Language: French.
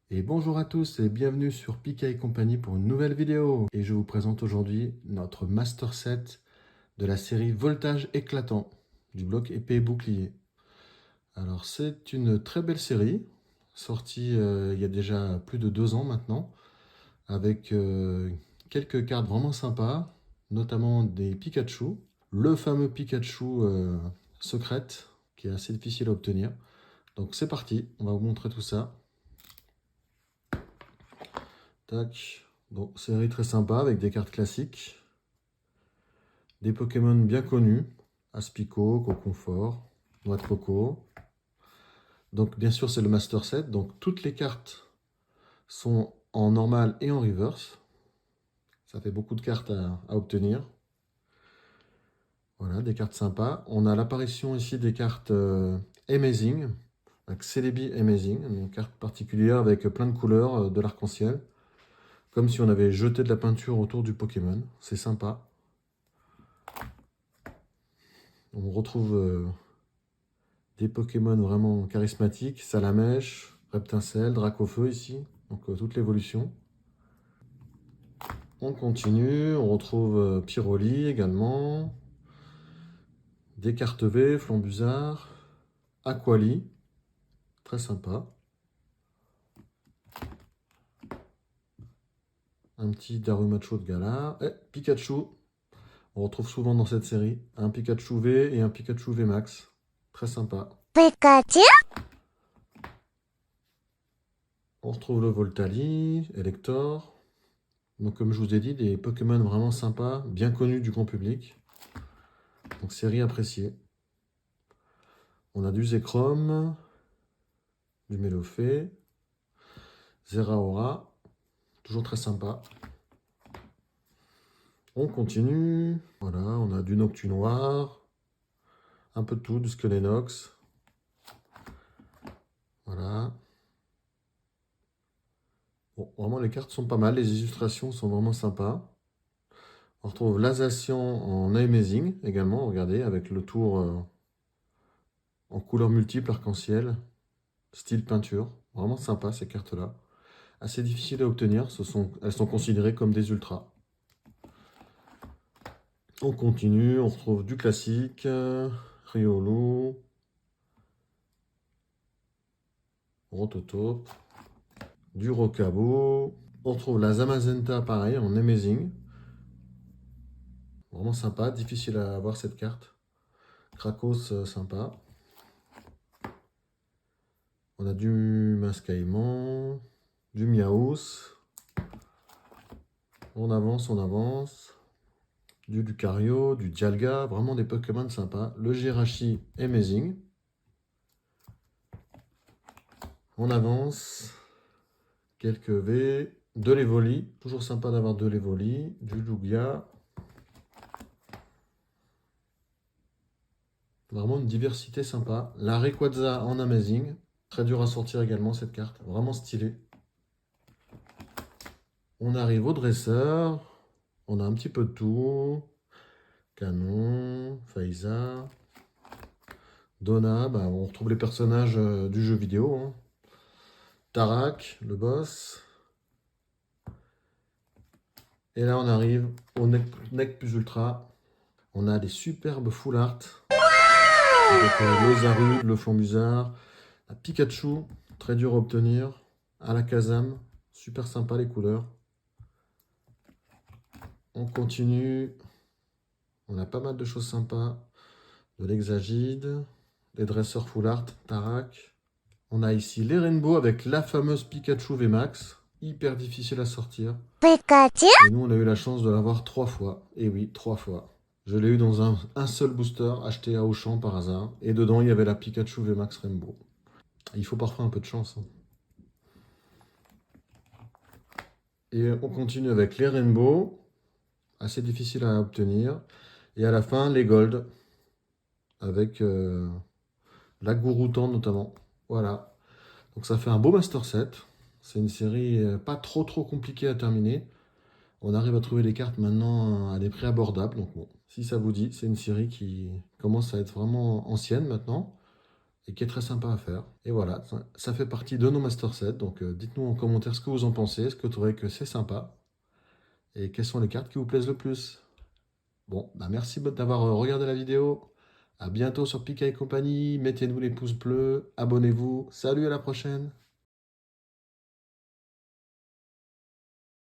Et bonjour à tous et bienvenue sur Pika et compagnie pour une nouvelle vidéo. Et je vous présente aujourd'hui notre Master Set de la série Voltage éclatant du bloc épée et bouclier. Alors c'est une très belle série, sortie il y a déjà plus de 2 ans maintenant, avec quelques cartes vraiment sympas, notamment des Pikachu, le fameux Pikachu secrète qui est assez difficile à obtenir. Donc c'est parti, on va vous montrer tout ça. Tac. Bon, série très sympa avec des cartes classiques. Des Pokémon bien connus. Aspico, Coconfort, Noix de Coco. Donc bien sûr c'est le Master Set. Donc toutes les cartes sont en normal et en reverse. Ça fait beaucoup de cartes à obtenir. Voilà, des cartes sympas. On a l'apparition ici des cartes Amazing. Avec Celebi Amazing. Une carte particulière avec plein de couleurs de l'arc-en-ciel. Comme si on avait jeté de la peinture autour du Pokémon. C'est sympa. On retrouve des Pokémon vraiment charismatiques. Salamèche, Reptincelle, Dracofeu ici. Donc toute l'évolution. On continue. On retrouve Pyroli également. Des cartes V, Flambuzard. Aquali. Très sympa. Un petit Darumacho de Galar. Et Pikachu. On retrouve souvent dans cette série un Pikachu V et un Pikachu V Max. Très sympa. Pikachu. On retrouve le Voltali, Elector. Donc comme je vous ai dit, des Pokémon vraiment sympas, bien connus du grand public. Donc série appréciée. On a du Zekrom, du Melofée, Zeraora, toujours très sympa. On continue. Voilà, on a du Noctu Noir, un peu de tout, du Skelenox. Voilà. Bon, vraiment, les cartes sont pas mal, les illustrations sont vraiment sympas. On retrouve l'Azacian en Amazing également, regardez, avec le tour en couleurs multiples arc-en-ciel, style peinture. Vraiment sympa ces cartes-là. Assez difficiles à obtenir, elles sont considérées comme des ultras. On continue, on retrouve du classique, Riolu, Rototo, du Rocabo. On retrouve la Zamazenta pareil en Amazing. Vraiment sympa, difficile à avoir cette carte. Krakos sympa. On a du Mascaïman, du Miaous. On avance, on avance. Du Lucario, du Dialga, vraiment des Pokémon sympas. Le Jirachi Amazing. On avance. Quelques V. De l'Evoli. Toujours sympa d'avoir de l'Evoli. Du Lugia. Vraiment une diversité sympa. La Rayquaza en Amazing. Très dur à sortir également cette carte. Vraiment stylée. On arrive au dresseur. On a un petit peu de tout. Canon. Faiza. Donna. Bah, on retrouve les personnages du jeu vidéo. Hein. Tarak, le boss. Et là, on arrive au Neck Plus Ultra. On a des superbes full art. Avec le Zarude, le Flambuzard, la Pikachu, très dur à obtenir. Alakazam, super sympa les couleurs. On continue. On a pas mal de choses sympas. De l'Hexagide, des dresseurs full art, Tarak. On a ici les Rainbow avec la fameuse Pikachu VMAX. Hyper difficile à sortir. Pikachu. Et nous, on a eu la chance de l'avoir 3 fois. Et oui, 3 fois. Je l'ai eu dans un seul booster acheté à Auchan par hasard. Et dedans, il y avait la Pikachu VMAX Rainbow. Il faut parfois un peu de chance. Hein. Et on continue avec les Rainbow. Assez difficile à obtenir. Et à la fin, les Gold. Avec la Gouroutan notamment. Voilà. Donc ça fait un beau Master Set. C'est une série pas trop compliquée à terminer. On arrive à trouver les cartes maintenant à des prix abordables. Donc bon, si ça vous dit, c'est une série qui commence à être vraiment ancienne maintenant. et qui est très sympa à faire. Et voilà, ça fait partie de nos Master Sets, donc dites-nous en commentaire ce que vous en pensez, est-ce que vous trouvez que c'est sympa, et quelles sont les cartes qui vous plaisent le plus. Bon, bah merci d'avoir regardé la vidéo, à bientôt sur Pika et compagnie, mettez-nous les pouces bleus, abonnez-vous, salut à la prochaine.